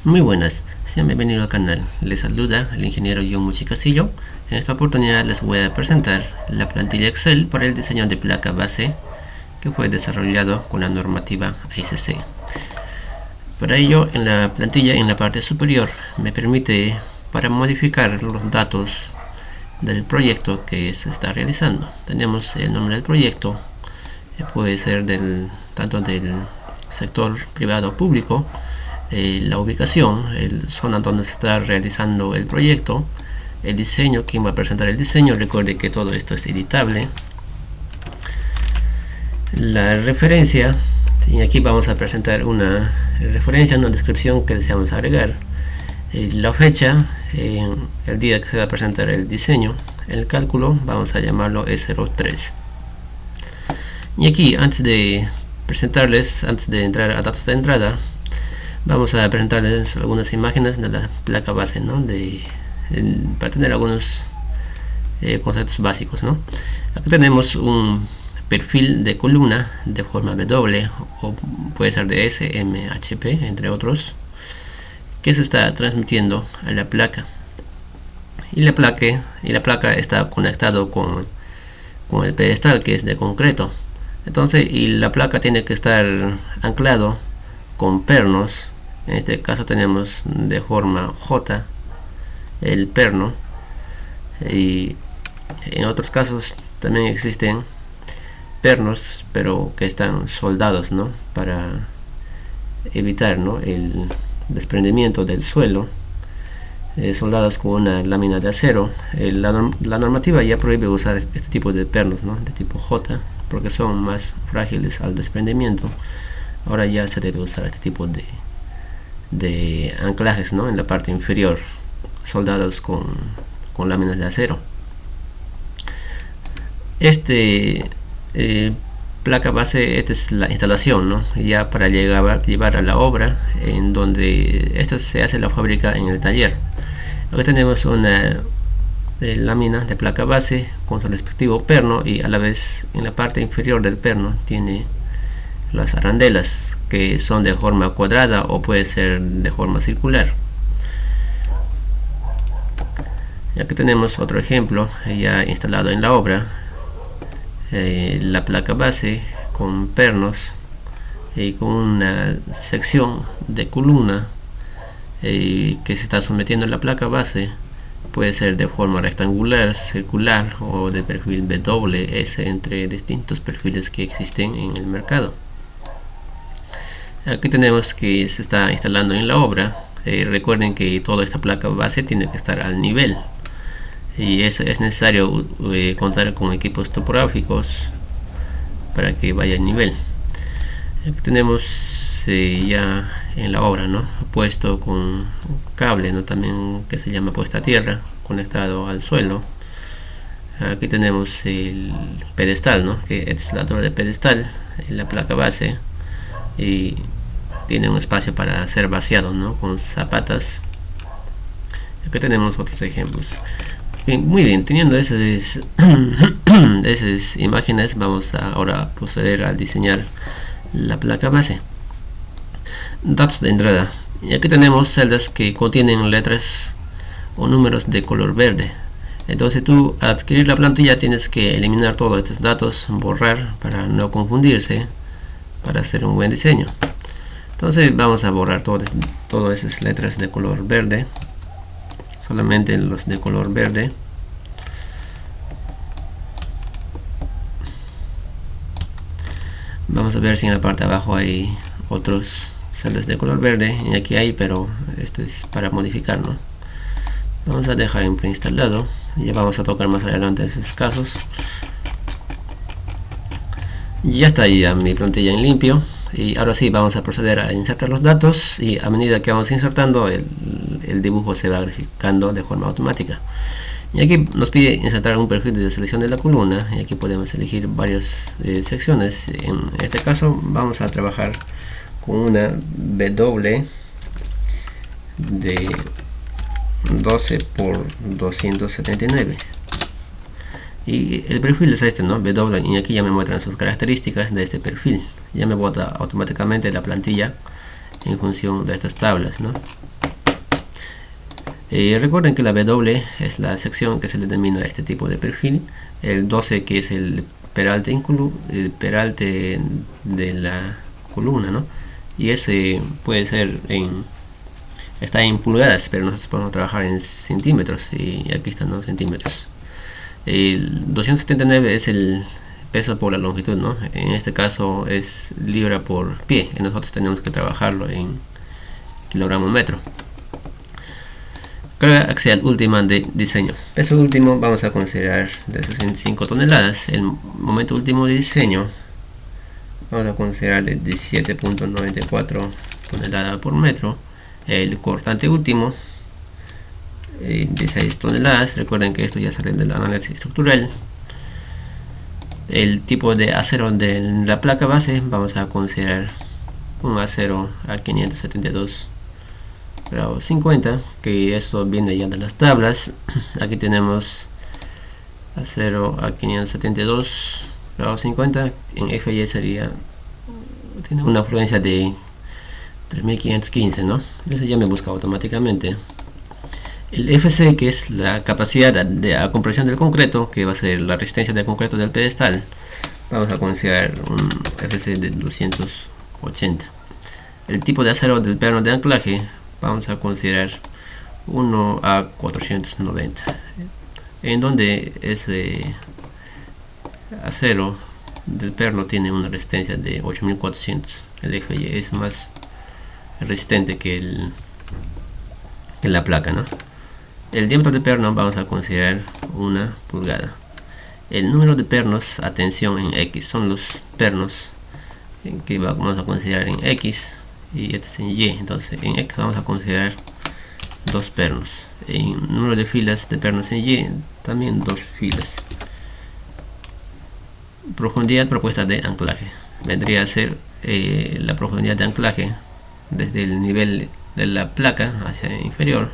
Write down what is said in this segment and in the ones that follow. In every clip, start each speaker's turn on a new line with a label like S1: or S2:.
S1: Muy buenas, sean bienvenidos al canal. Les saluda el ingeniero John Muchi Castillo. En esta oportunidad les voy a presentar la plantilla Excel para el diseño de placa base que fue desarrollado con la normativa ICC. Para ello, en la plantilla, en la parte superior, me permite para modificar los datos del proyecto que se está realizando. Tenemos el nombre del proyecto, puede ser tanto del sector privado o público, la ubicación, la zona donde se está realizando el proyecto, el diseño, quién va a presentar el diseño. Recuerde que todo esto es editable. La referencia, y aquí vamos a presentar una referencia, una descripción que deseamos agregar, la fecha, el día que se va a presentar el diseño, el cálculo, vamos a llamarlo E03. Y aquí, antes de presentarles, antes de entrar a datos de entrada, vamos a presentarles algunas imágenes de la placa base, ¿no? Para tener algunos conceptos básicos, ¿no? Aquí tenemos un perfil de columna de forma W, o puede ser de S, M, HP, entre otros, que se está transmitiendo a la placa. Y la placa está conectado con el pedestal, que es de concreto. Entonces, y la placa tiene que estar anclado con pernos. En este caso tenemos de forma J el perno, y en otros casos también existen pernos, pero que están soldados, ¿no? Para evitar, ¿no?, el desprendimiento del suelo, soldados con una lámina de acero. La normativa ya prohíbe usar este tipo de pernos, ¿no?, de tipo J, porque son más frágiles al desprendimiento. Ahora ya se debe usar este tipo de anclajes, ¿no?, en la parte inferior, soldados con láminas de acero. Placa base, esta es la instalación, ¿no?, ya para llevar a la obra, en donde esto se hace en la fábrica, en el taller. Aquí tenemos una lámina de placa base con su respectivo perno, y a la vez en la parte inferior del perno tiene las arandelas, que son de forma cuadrada o puede ser de forma circular. Y aquí tenemos otro ejemplo ya instalado en la obra, la placa base con pernos y con una sección de columna que se está sometiendo a la placa base. Puede ser de forma rectangular, circular o de perfil BWS, entre distintos perfiles que existen en el mercado. Aquí tenemos que se está instalando en la obra. Recuerden que toda esta placa base tiene que estar al nivel, y eso es necesario contar con equipos topográficos para que vaya al nivel. Aquí tenemos ya en la obra, ¿no?, puesto con un cable, ¿no?, también que se llama puesta a tierra, conectado al suelo. Aquí tenemos el pedestal, ¿no?, que es la altura del pedestal en la placa base, y tiene un espacio para ser vaciado, ¿no?, con zapatas. Aquí tenemos otros ejemplos. Bien, muy bien, teniendo esas imágenes, vamos a ahora proceder a diseñar la placa base. Datos de entrada, y aquí tenemos celdas que contienen letras o números de color verde. Entonces tú, al adquirir la plantilla, tienes que eliminar todos estos datos, borrar para no confundirse, para hacer un buen diseño. Entonces vamos a borrar todas esas letras de color verde, solamente los de color verde. Vamos a ver si en la parte de abajo hay otros celdas de color verde, y aquí hay, pero esto es para modificar, ¿no? Vamos a dejar en preinstalado, ya vamos a tocar más adelante esos casos. Ya está ya mi plantilla en limpio, y ahora sí vamos a proceder a insertar los datos, y a medida que vamos insertando, el dibujo se va graficando de forma automática. Y aquí nos pide insertar un perfil de selección de la columna, y aquí podemos elegir varias secciones. En este caso vamos a trabajar con una W de 12 por 279, y el perfil es este, ¿no?, W, y aquí ya me muestran sus características de este perfil. Ya me bota automáticamente la plantilla en función de estas tablas, ¿no? Recuerden que la W es la sección que se le denomina este tipo de perfil, el 12 que es el peralte de la columna, ¿no? Y ese puede ser está en pulgadas, pero nosotros podemos trabajar en centímetros, y aquí están los centímetros. El 279 es el peso por la longitud, ¿no? En este caso es libra por pie, y nosotros tenemos que trabajarlo en kilogramo metro. Carga axial última de diseño. Peso último vamos a considerar de 65 toneladas. El momento último de diseño vamos a considerar de 17.94 toneladas por metro. El cortante último de 6 toneladas. Recuerden que esto ya sale del análisis estructural. El tipo de acero de la placa base vamos a considerar un acero a 572 grado 50, que esto viene ya de las tablas. Aquí tenemos acero a 572 grado 50, en FY tiene una frecuencia de 3515, ¿no? Eso ya me busca automáticamente. El FC, que es la capacidad de compresión del concreto, que va a ser la resistencia del concreto del pedestal, vamos a considerar un FC de 280. El tipo de acero del perno de anclaje vamos a considerar 1 a 490, en donde ese acero del perno tiene una resistencia de 8400. El FY es más resistente que la placa, ¿no? El diámetro de perno vamos a considerar 1 pulgada. El número de pernos, atención, en X son los pernos que vamos a considerar en X, y este es en Y. Entonces en X vamos a considerar 2 pernos. En número de filas de pernos en Y, también 2 filas. Profundidad propuesta de anclaje vendría a ser la profundidad de anclaje desde el nivel de la placa hacia el inferior.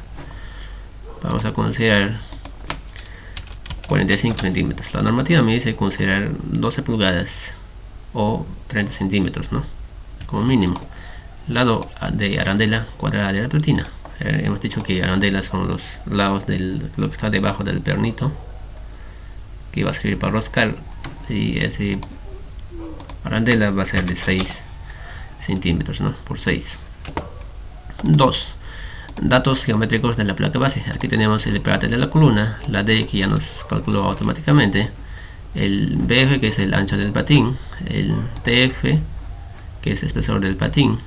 S1: Vamos a considerar 45 centímetros. La normativa me dice considerar 12 pulgadas o 30 centímetros, ¿no? Como mínimo. Lado de arandela cuadrada de la platina. Hemos dicho que arandelas son los lados de lo que está debajo del pernito, que va a servir para roscar, y ese arandela va a ser de 6 centímetros, ¿no? Por 6. 2. Datos geométricos de la placa base. Aquí tenemos el peralte de la columna, la D, que ya nos calculó automáticamente, el BF, que es el ancho del patín, el TF, que es el espesor del patín,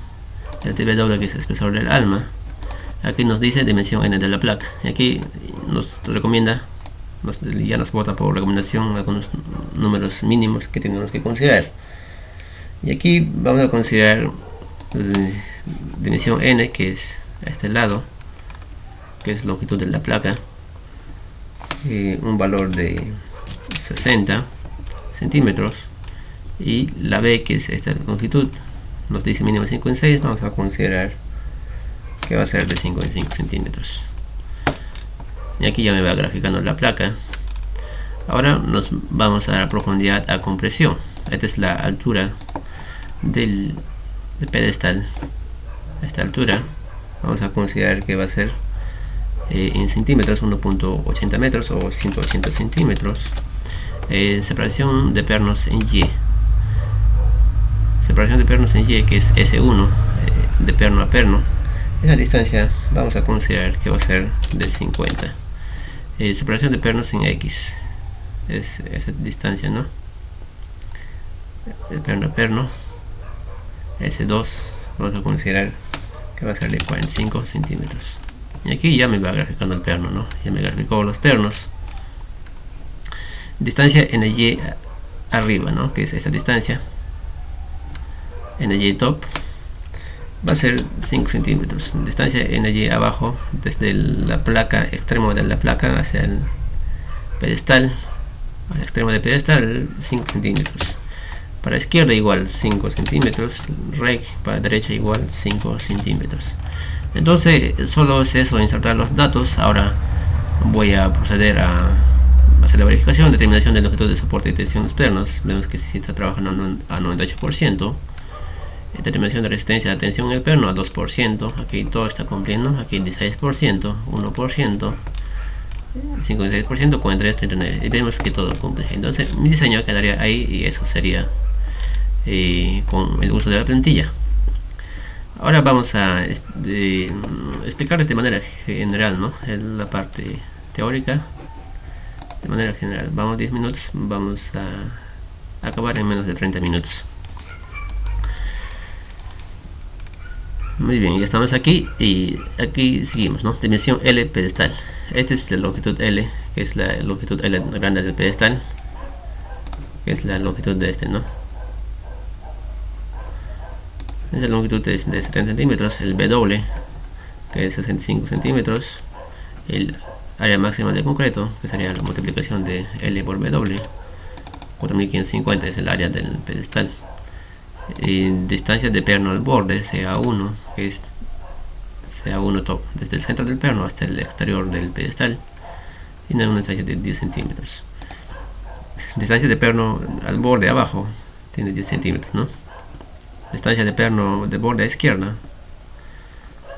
S1: el TW, que es el espesor del alma. Aquí nos dice dimensión N de la placa, y aquí nos recomienda, ya nos bota por recomendación algunos números mínimos que tenemos que considerar. Y aquí vamos a considerar dimensión N, que es a este lado, que es longitud de la placa, un valor de 60 centímetros, y la B, que es esta longitud, nos dice mínimo 5 en 6, vamos a considerar que va a ser de 5 en 5 centímetros. Y aquí ya me va graficando la placa. Ahora nos vamos a la profundidad a compresión. Esta es la altura del pedestal. A esta altura vamos a considerar que va a ser en centímetros 1.80 metros o 180 centímetros. Separación de pernos en Y. Separación de pernos en Y, que es S1, de perno a perno. Esa distancia vamos a considerar que va a ser de 50. Separación de pernos en X es esa distancia, ¿no? De perno a perno, S2 vamos a considerar que va a ser de 45 centímetros. Y aquí ya me va graficando el perno, ¿no? Ya me graficó los pernos. Distancia en el Y arriba, ¿no? Que es esta distancia. En el Y top va a ser 5 centímetros. Distancia en el Y abajo, desde la placa, extremo de la placa hacia el pedestal, al extremo del pedestal, 5 centímetros. Para izquierda igual 5 centímetros, rec para derecha igual 5 centímetros. Entonces solo es eso, insertar los datos. Ahora voy a proceder a hacer la verificación, determinación de longitud de soporte y tensión de los pernos. Vemos que se está trabajando a 98%. Determinación de resistencia de tensión en el perno a 2%, aquí todo está cumpliendo, aquí 16%, 1%, 56%, 43, 39, y vemos que todo cumple. Entonces mi diseño quedaría ahí y eso sería con el uso de la plantilla. Ahora vamos a explicarles de manera general, ¿no? La parte teórica de manera general. Vamos 10 minutos, vamos a acabar en menos de 30 minutos. Muy bien, ya estamos aquí y aquí seguimos, ¿no? Dimensión L pedestal. Esta es la longitud L, que es la longitud L grande del pedestal, que es la longitud de este, ¿no? Esa longitud es de 70 centímetros, el W, que es 65 centímetros, el área máxima de concreto, que sería la multiplicación de L por W, 4550 es el área del pedestal. Distancia de perno al borde, CA1, que es CA1 top, desde el centro del perno hasta el exterior del pedestal, tiene una distancia de 10 centímetros. Distancia de perno al borde abajo, tiene 10 centímetros, ¿no? Distancia de perno de borde a izquierda,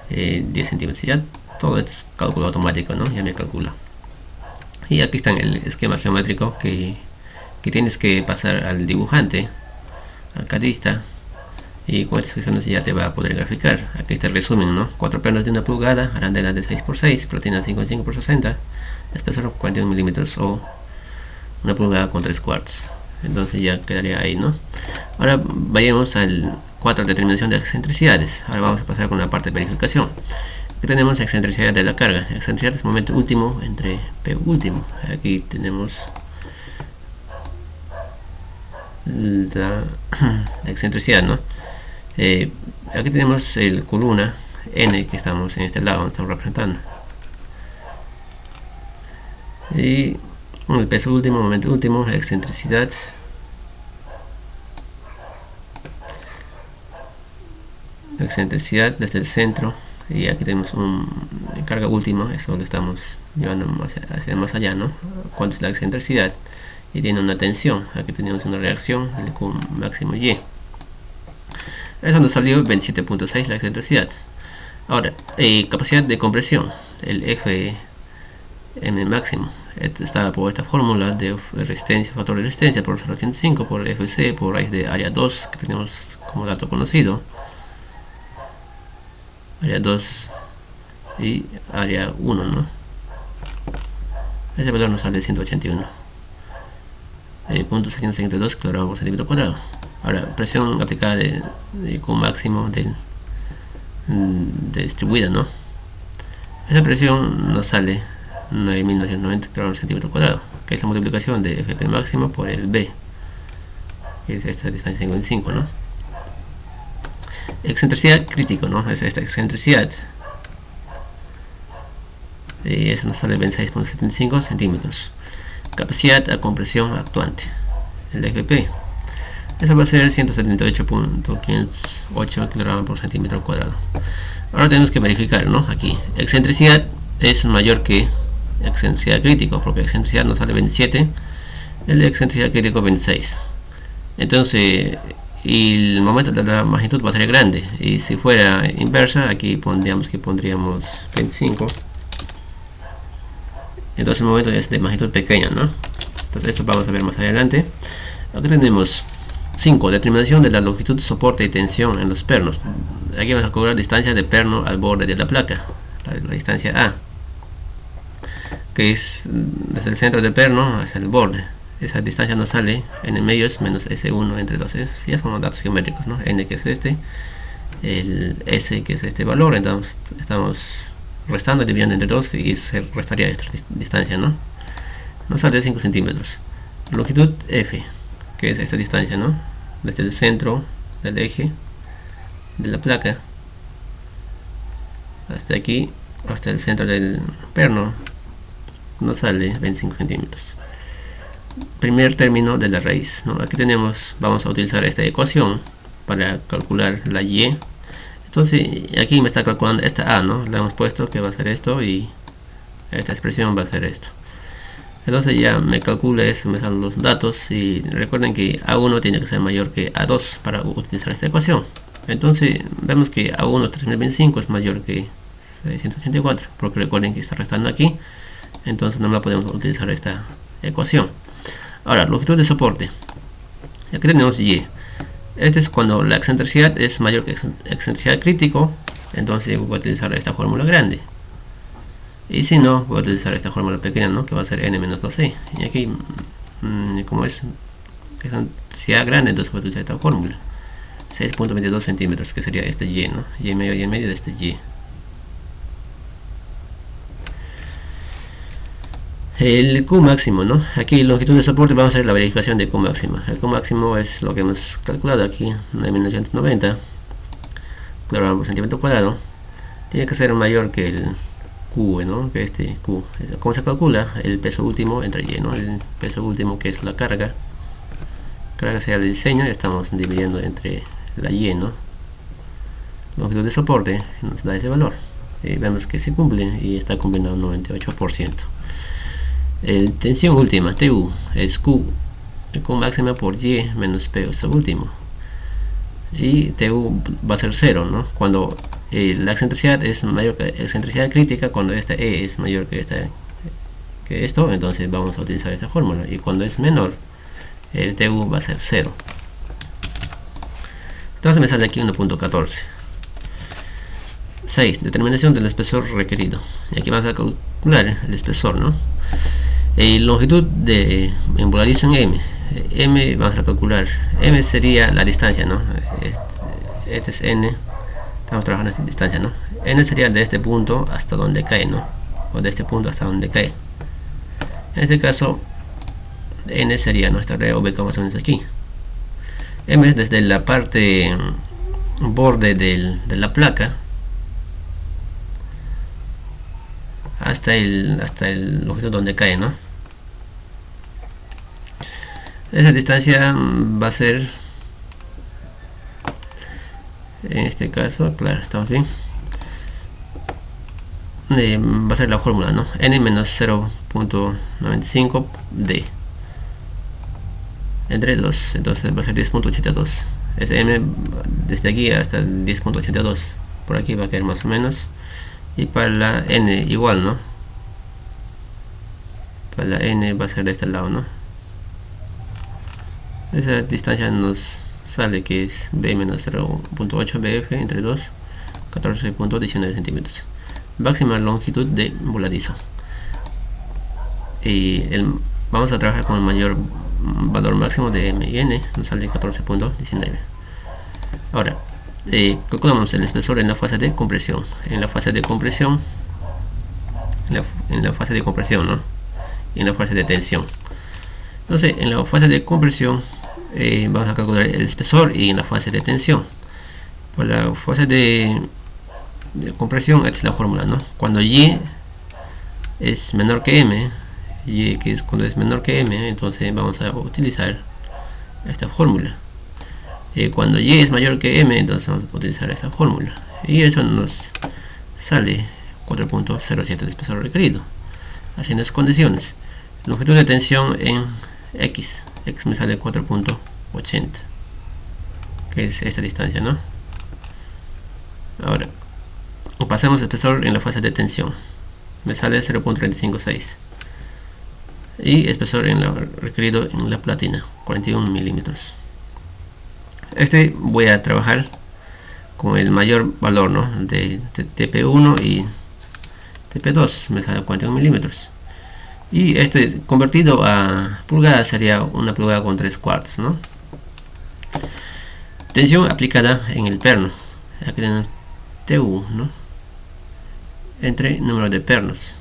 S1: 10 centímetros. Ya todo es cálculo automático, ¿no? Ya me calcula. Y aquí está el esquema geométrico que tienes que pasar al dibujante, al cadista, y con estas cuestiones ya te va a poder graficar. Aquí está el resumen, ¿no? 4 pernos de 1 pulgada, arandela de 6x6, platina 55x60, espesor 41 milímetros o 1 pulgada con 3 cuartos. Entonces ya quedaría ahí, ¿no? Ahora vayamos al 4, determinación de excentricidades. Ahora vamos a pasar con la parte de verificación. Aquí tenemos excentricidad de la carga. Excentricidad es momento último entre P último. Aquí tenemos la excentricidad, ¿no? Aquí tenemos el columna N que estamos en este lado, estamos representando, y el peso último, momento último, excentricidad, desde el centro, y aquí tenemos una carga última, eso lo estamos llevando hacia más allá, ¿no? Cuánto es la excentricidad, y tiene una tensión. Aquí tenemos una reacción con máximo Y. Eso nos salió 27.6 la excentricidad. Ahora, capacidad de compresión, el FM máximo. Esto está por esta fórmula de resistencia, factor de resistencia por 0.85 por FC por raíz de área 2 que tenemos como dato conocido. Área 2 y área 1, ¿no? Ese valor nos sale 181. .652 kilogramos por centímetro cuadrado. Ahora, presión aplicada con máximo de distribuida, ¿no? Esa presión nos sale 9.990 kilogramos por centímetro cuadrado, que es la multiplicación de FP máximo por el B, que es esta distancia 55, ¿no? Excentricidad crítico, ¿no? Es esta excentricidad. Y eso nos sale 26.75 centímetros. Capacidad a compresión actuante, el FP. Eso va a ser 178.508 kilogramos por centímetro cuadrado. Ahora tenemos que verificar, ¿no? Aquí, excentricidad es mayor que excentricidad crítico, porque excentricidad nos sale 27, el de excentricidad crítico 26. Entonces, y el momento de la magnitud va a ser grande, y si fuera inversa, aquí pondríamos 25. Entonces el momento es de magnitud pequeña, ¿no? Entonces esto vamos a ver más adelante. Aquí tenemos 5. Determinación de la longitud, soporte y tensión en los pernos. Aquí vamos a calcular distancia de perno al borde de la placa, la distancia A, que es desde el centro del perno hacia el borde. Esa distancia nos sale, en el medio es menos S1 entre 2. Ya son los datos geométricos, ¿no? N que es este, el S que es este valor, entonces estamos restando, dividiendo entre 2 y se restaría esta distancia, ¿no? Nos sale 5 centímetros. Longitud F, que es esta distancia, ¿no? Desde el centro del eje de la placa hasta aquí, hasta el centro del perno, nos sale 25 centímetros. Primer término de la raíz, ¿no? Aquí tenemos, vamos a utilizar esta ecuación para calcular la Y. Entonces aquí me está calculando esta A, ¿no? Le hemos puesto que va a ser esto y esta expresión va a ser esto. Entonces ya me calcula eso, me salen los datos, y recuerden que A1 tiene que ser mayor que A2 para utilizar esta ecuación. Entonces vemos que A1 3025 es mayor que 684, porque recuerden que está restando aquí, entonces no la podemos utilizar esta ecuación. Ahora, longitud de soporte. Aquí tenemos Y. Este es cuando la excentricidad es mayor que excentricidad crítico, entonces voy a utilizar esta fórmula grande. Y si no, voy a utilizar esta fórmula pequeña, ¿no? Que va a ser n menos 2c. Y aquí, como es excentricidad grande, entonces voy a utilizar esta fórmula. 6.22 centímetros, que sería este Y, ¿no? Y en medio de este Y. El Q máximo, ¿no? Aquí longitud de soporte vamos a hacer la verificación de Q máxima. El Q máximo es lo que hemos calculado aquí en 1990 kilogramos por centímetro cuadrado. Tiene que ser mayor que el Q, ¿no? Que este Q. ¿Cómo se calcula? El peso último entre Y, ¿no? El peso último, que es la carga. Carga sería el diseño, y estamos dividiendo entre la Y, ¿no? Longitud de soporte nos da ese valor. Y vemos que se cumple y está cumpliendo al 98%. El tensión última, TU, es Q máxima por Y menos P, eso último. Y TU va a ser 0, ¿no? Cuando la excentricidad es mayor que excentricidad crítica, cuando esta E es mayor que esto, entonces vamos a utilizar esta fórmula. Y cuando es menor, el TU va a ser 0. Entonces me sale aquí 1.14. 6. Determinación del espesor requerido. Y aquí vamos a calcular el espesor, ¿no? Longitud de voladizo en M vamos a calcular. M sería la distancia, ¿no? Este es N. Estamos trabajando en esta distancia, ¿no? N sería de este punto hasta donde cae, ¿no? O de este punto hasta donde cae. En este caso, N sería nuestra red ubicada más o menos aquí. M es desde la parte borde de la placa hasta el longitud donde cae, ¿no? Esa distancia va a ser, en este caso, claro, estamos bien, va a ser la fórmula, ¿no? N menos 0.95 D entre 2, entonces va a ser 10.82. Es M desde aquí hasta 10.82, por aquí va a caer más o menos. Y para la N igual, ¿no? Para la N va a ser de este lado, ¿no? Esa distancia nos sale que es B menos 0.8 BF entre 2, 14.19 centímetros. Máxima longitud de voladizo. Y vamos a trabajar con el mayor valor máximo de M y N, nos sale 14.19. Ahora, calculamos el espesor en la fase de compresión. En la fase de compresión, en la fase de compresión, ¿no? Y en la fase de tensión. Entonces, en la fase de compresión vamos a calcular el espesor, y en la fase de tensión. Para la fase de compresión, esta es la fórmula, ¿no? Cuando Y es menor que M, Y que es cuando es menor que M, entonces vamos a utilizar esta fórmula. Cuando Y es mayor que M, entonces vamos a utilizar esta fórmula. Y eso nos sale 4.07 el espesor requerido. Haciendo las condiciones. Longitud de tensión en X me sale 4.80, que es esta distancia, ¿no? Ahora, pasemos el espesor en la fase de tensión. Me sale 0.356. Y espesor requerido en la platina, 41 milímetros. Voy a trabajar con el mayor valor, ¿no? De TP1 y TP2, me sale 41 milímetros. Y convertido a pulgada sería una pulgada con 3/4, ¿no? Tensión aplicada en el perno. Aquí tenemos TU, ¿no? Entre número de pernos.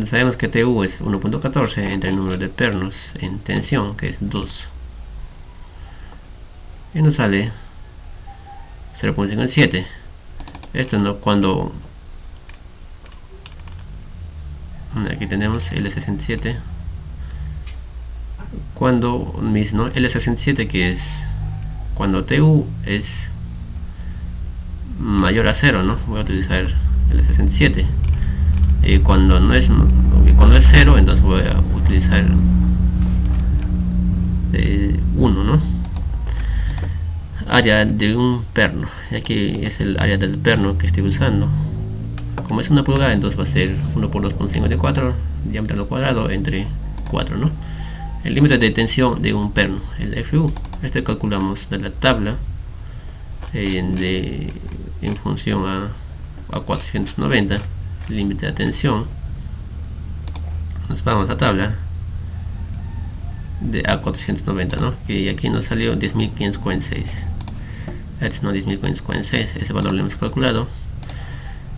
S1: Sabemos que TU es 1.14 entre el número de pernos en tensión, que es 2. Y nos sale 0.57. Esto no, cuando aquí tenemos L67, cuando mismo L67, que es cuando TU es mayor a 0, ¿no? Voy a utilizar L67. Y cuando es 0, entonces voy a utilizar 1, ¿no? área de un perno. Y aquí es el área del perno que estoy usando. Como es 1 pulgada, entonces va a ser 1 por 2.54, diámetro al cuadrado entre 4, ¿no? El límite de tensión de un perno, el FU. Este calculamos de la tabla en función a 490, el límite de tensión. Nos vamos a la tabla de A490, ¿no? Que aquí nos salió 10.546. Este no, 10.546, ese valor lo hemos calculado.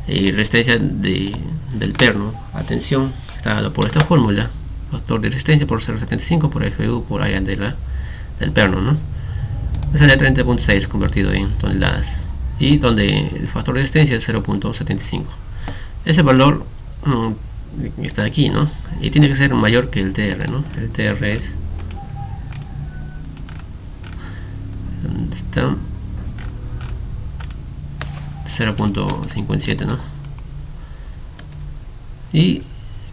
S1: Y resistencia del perno, atención, está dado por esta fórmula: factor de resistencia por 0.75 por FU por área del perno, ¿no? Me sale 30.6 convertido en toneladas, y donde el factor de resistencia es 0.75. Ese valor está aquí, ¿no? Y tiene que ser mayor que el TR, ¿no? El TR es, ¿dónde está? 0.57, ¿no? Y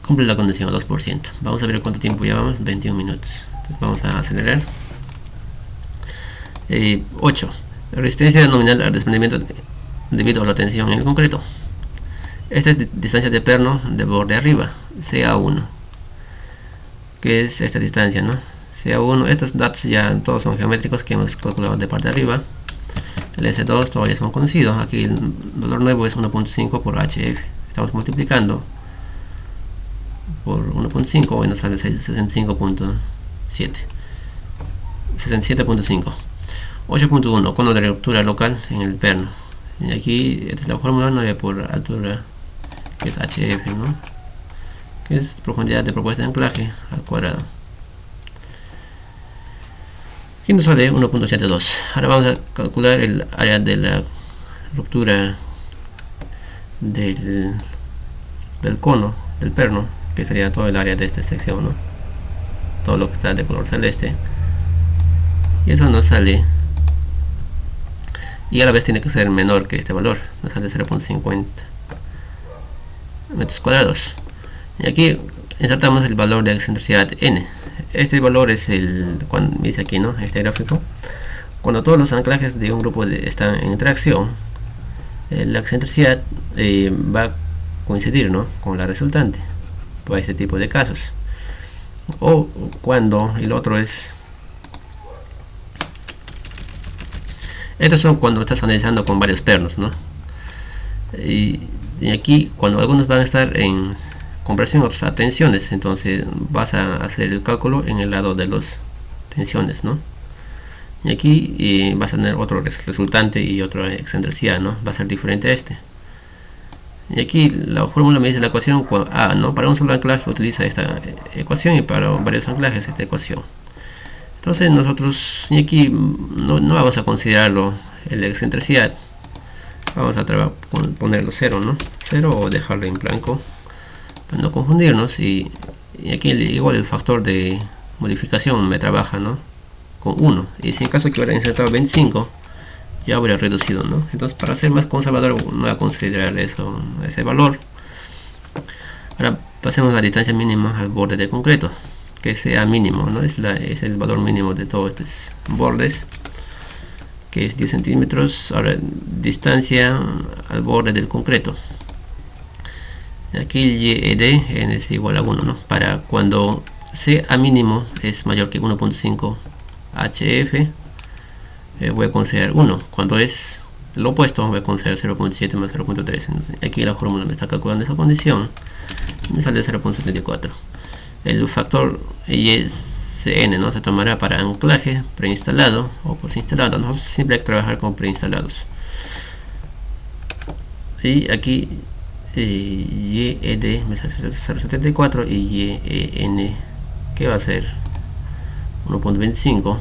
S1: cumple la condición a 2%. Vamos a ver cuánto tiempo llevamos. 21 minutos. Entonces vamos a acelerar. 8. Resistencia nominal al desprendimiento debido a la tensión en el concreto. Esta es distancia de perno de borde arriba, CA1, que es esta distancia, ¿no? CA1, estos datos ya todos son geométricos que hemos calculado de parte de arriba. El S2 todavía son conocidos. Aquí el valor nuevo es 1.5 por HF. Estamos multiplicando por 1.5 y nos sale 65.7. 67.5. 8.1, cono de ruptura local en el perno. Y aquí esta es la fórmula 9 por altura, que es HF, ¿no? Que es profundidad de propuesta de anclaje al cuadrado. Aquí nos sale 1.82. Ahora vamos a calcular el área de la ruptura del cono del perno, que sería todo el área de esta sección, ¿no? Todo lo que está de color celeste. Y eso nos sale, y a la vez tiene que ser menor que este valor, nos sale 0.50 metros cuadrados. Y aquí insertamos el valor de excentricidad n. Este valor es cuando dice aquí, ¿no? Este gráfico, cuando todos los anclajes de un grupo están en interacción, la excentricidad va a coincidir, ¿no?, con la resultante para este tipo de casos. O cuando el otro es, estos son cuando estás analizando con varios pernos, ¿no? Y aquí cuando algunos van a estar en compresión, otros a tensiones, entonces vas a hacer el cálculo en el lado de las tensiones, ¿no? Y aquí vas a tener otro resultante y otra excentricidad, ¿no? Va a ser diferente a este. Y aquí la fórmula me dice la ecuación A, ¿no? Para un solo anclaje utiliza esta ecuación, y para varios anclajes esta ecuación. Entonces nosotros, y aquí no vamos a considerarlo la excentricidad, vamos a ponerlo 0, ¿no? 0, o dejarlo en blanco para no confundirnos. Y aquí igual el factor de modificación me trabaja, ¿no?, con 1, y si en caso que hubiera insertado 25 ya habría reducido, ¿no? Entonces, para ser más conservador, no voy a considerar ese valor. Ahora pasemos a la distancia mínima al borde de concreto, que sea mínimo, ¿no? Es el valor mínimo de todos estos bordes, que es 10 centímetros. Ahora, distancia al borde del concreto. Aquí YED n es igual a 1, ¿no? Para cuando CA mínimo es mayor que 1.5 HF, voy a considerar 1. Cuando es lo opuesto, voy a considerar 0.7 más 0.3. Aquí la fórmula me está calculando esa condición y me sale 0.74. El factor ISN, ¿no?, se tomará para anclaje preinstalado o posinstalado. Nosotros siempre hay que trabajar con preinstalados. Y aquí YED me sale 0.74 y YEN, que va a ser 1.25.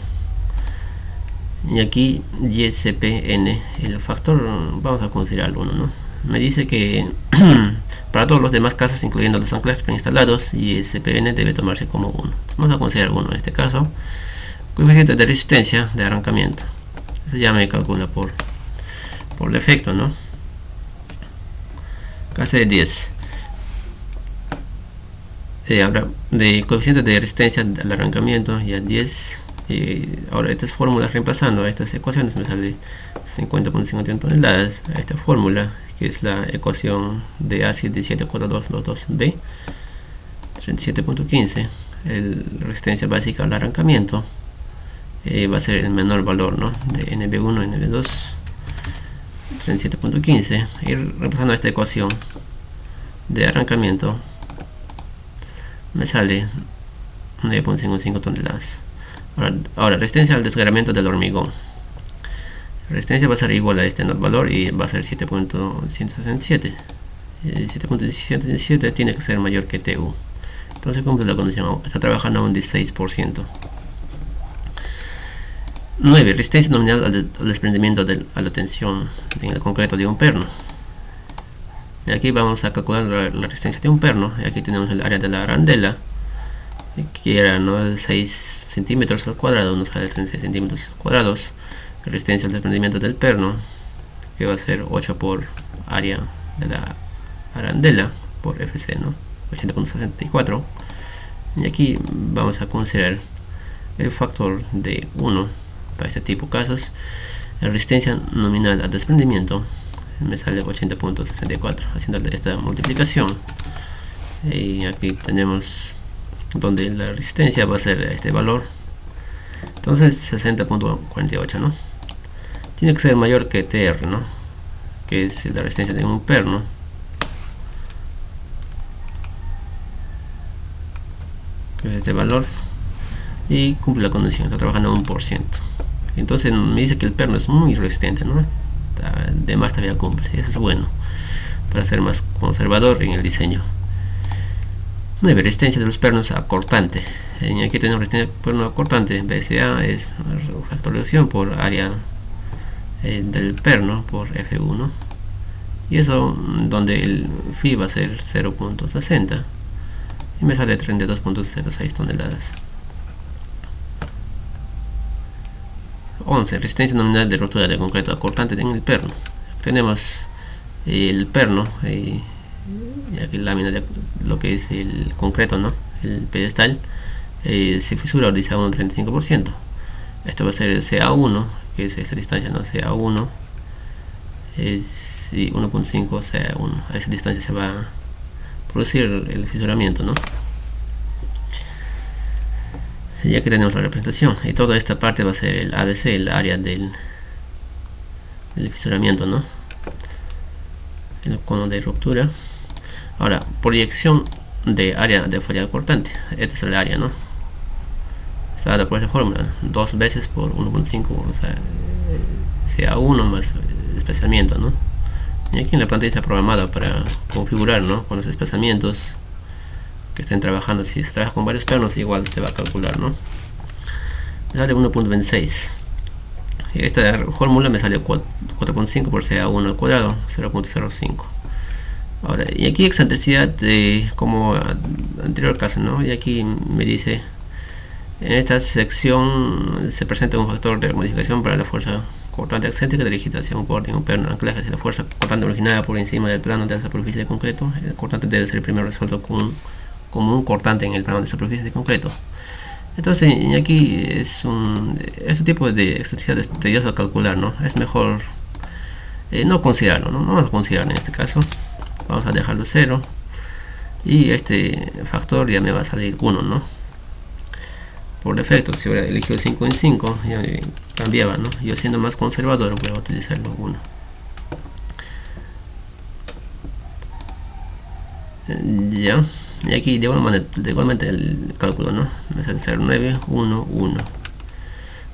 S1: Y aquí YCPN, el factor, vamos a considerar 1, ¿no? Me dice que para todos los demás casos, incluyendo los anclajes preinstalados, YCPN debe tomarse como 1. Entonces, vamos a considerar 1 en este caso. Coeficiente de resistencia de arrancamiento, eso ya me calcula por defecto, ¿no? Casi de 10. Habrá de coeficiente de resistencia al arrancamiento, ya 10. Y ahora estas fórmulas reemplazando estas ecuaciones me sale 50.51 toneladas a esta fórmula, que es la ecuación de ASI 174222B, 37.15. La resistencia básica al arrancamiento va a ser el menor valor, ¿no?, de NB1 y NB2, 37.15. y reemplazando esta ecuación de arrancamiento me sale 9.55 toneladas. Ahora, resistencia al desgarramiento del hormigón. La resistencia va a ser igual a este valor y va a ser 7.167. 7.167 tiene que ser mayor que TU. Entonces cumple la condición, está trabajando a un 16%. 9. Resistencia nominal al desprendimiento a la tensión en el concreto de un perno. De aquí vamos a calcular la resistencia de un perno. Y aquí tenemos el área de la arandela, que era, ¿no?, 6 centímetros al cuadrado, nos sale 36 centímetros cuadrados. La resistencia al desprendimiento del perno, que va a ser 8 por área de la arandela por FC, ¿no?, 80.64. Y aquí vamos a considerar el factor de 1 para este tipo de casos. La resistencia nominal al desprendimiento me sale 80.64 haciendo esta multiplicación. Y aquí tenemos donde la resistencia va a ser este valor, entonces 60.48, ¿no? Tiene que ser mayor que TR, ¿no?, que es la resistencia de un perno, que es este valor, y cumple la condición, está trabajando a 1%. Entonces me dice que el perno es muy resistente, ¿no? Además todavía cumple, eso es bueno para ser más conservador en el diseño. 9. Resistencia de los pernos a cortante. Aquí tenemos resistencia de perno a cortante. BSA es factorización por área del perno por F1, y eso donde el phi va a ser 0.60 y me sale 32.06 toneladas. 11. Resistencia nominal de rotura de concreto a cortante en el perno. Tenemos el perno y aquí la lámina de lo que es el concreto, ¿no?, el pedestal, se fisura, dice a un 35%. Esto va a ser el CA1, que es esta distancia, ¿no?, CA1 es 1.5 CA1. A esa distancia se va a producir el fisuramiento, ¿no? Y aquí tenemos la representación, y toda esta parte va a ser el ABC, el área del fisuramiento, ¿no?, el cono de ruptura. Ahora, proyección de área de falla cortante. Este es el área, ¿no?, está dada por esta fórmula, 2 veces por 1.5, o sea, CA1 más desplazamiento, ¿no? Y aquí en la plantilla está programada para configurar, ¿no?, con los desplazamientos que estén trabajando. Si se trabaja con varios pernos, igual se va a calcular, ¿no? Me sale 1.26. Y esta fórmula me sale 4.5 por CA1 al cuadrado, 0.05. Ahora, y aquí excentricidad como anterior caso, ¿no? Y aquí me dice, en esta sección se presenta un factor de modificación para la fuerza cortante excéntrica dirigida hacia un borde en un perno anclaje hacia la fuerza cortante originada por encima del plano de la superficie de concreto. El cortante debe ser primero resuelto como un cortante en el plano de superficie de concreto. Entonces, y aquí es este tipo de excentricidad es tedioso a calcular, ¿no? Es mejor no considerarlo, ¿no? No vamos a considerar en este caso. Vamos a dejarlo 0 y este factor ya me va a salir 1, ¿no? Por defecto, si hubiera elegido el 5 en 5 ya cambiaba, ¿no? Yo siendo más conservador voy a utilizarlo 1. Ya, y aquí igualmente el cálculo, ¿no? Me sale 0,9, 1, 1.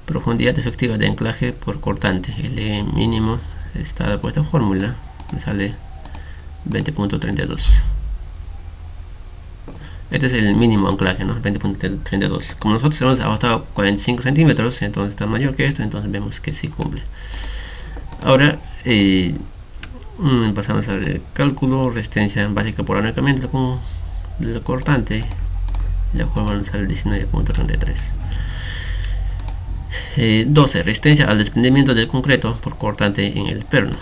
S1: Profundidad efectiva de anclaje por cortante. El E mínimo está por esta fórmula, me sale 20.32. Este es el mínimo anclaje, ¿no? 20.32. Como nosotros hemos ajustado 45 centímetros, entonces está mayor que esto, entonces vemos que sí cumple. Ahora pasamos al cálculo. Resistencia básica por arrancamiento con la cortante, la cual va a sale 19.33. 12. Resistencia al desprendimiento del concreto por cortante en el perno.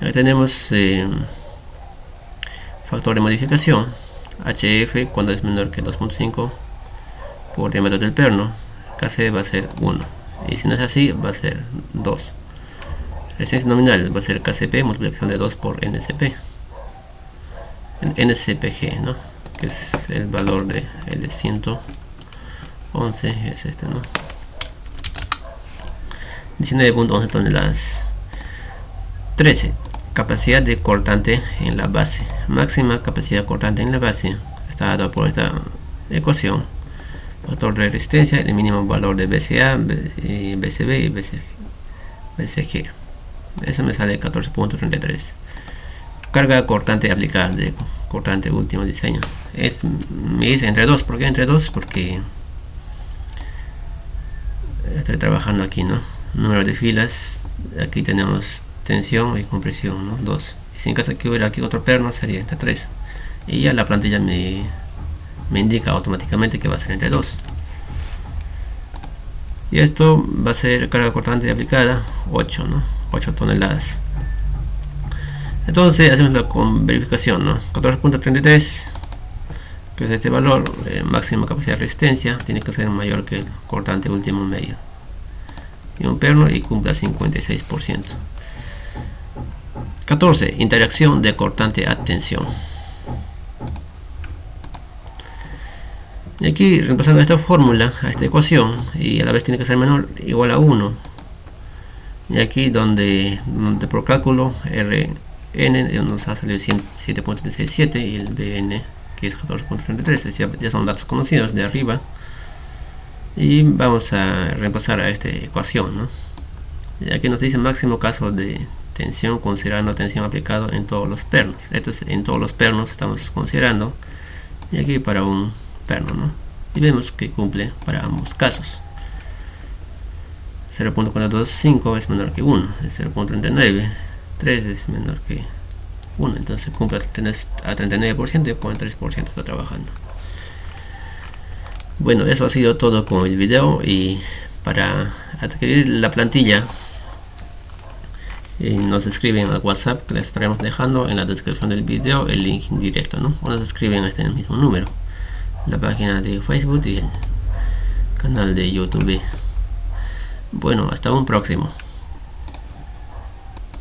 S1: Aquí tenemos factor de modificación, HF cuando es menor que 2.5 por diámetro del perno, KC va a ser 1, y si no es así va a ser 2. Resistencia nominal va a ser KCP multiplicación de 2 por NCP, NCPG, ¿no? Que es el valor de L111, es este, ¿no? 19.11 toneladas. 13. Capacidad de cortante en la base. Máxima capacidad cortante en la base está dada por esta ecuación. Factor de resistencia, el mínimo valor de BCA, BCB y BCG. Eso me sale 14.33. Carga cortante aplicada de cortante último diseño. Me dice entre 2. ¿Por qué entre 2? Porque estoy trabajando aquí, ¿no? Número de filas. Aquí tenemos tensión y compresión, ¿no? 2. Y si en caso que hubiera aquí otro perno sería entre 3. Y ya la plantilla me indica automáticamente que va a ser entre 2. Y esto va a ser carga cortante aplicada 8, ¿no? 8 toneladas. Entonces hacemos la verificación, ¿no? 14.33, que es este valor, máxima capacidad de resistencia, tiene que ser mayor que el cortante último medio. Y un perno y cumpla 56%. 14. Interacción de cortante a tensión. Y aquí reemplazando esta fórmula a esta ecuación, y a la vez tiene que ser menor o igual a 1. Y aquí donde por cálculo Rn nos ha salido 7.37 y el Bn que es 14.33, ya son datos conocidos de arriba. Y vamos a reemplazar a esta ecuación, ¿no? Y aquí nos dice máximo caso de tensión considerando tensión aplicado en todos los pernos. Esto es en todos los pernos estamos considerando, y aquí para un perno, ¿no? Y vemos que cumple para ambos casos. 0.425 es menor que 1, es 0.39, 3 es menor que 1, entonces cumple a 39% y con 3% está trabajando. Bueno, eso ha sido todo con el video, y para adquirir la plantilla nos escriben al WhatsApp, que les estaremos dejando en la descripción del video el link directo, ¿no? O nos escriben en el mismo número, la página de Facebook y el canal de YouTube. Bueno, hasta un próximo.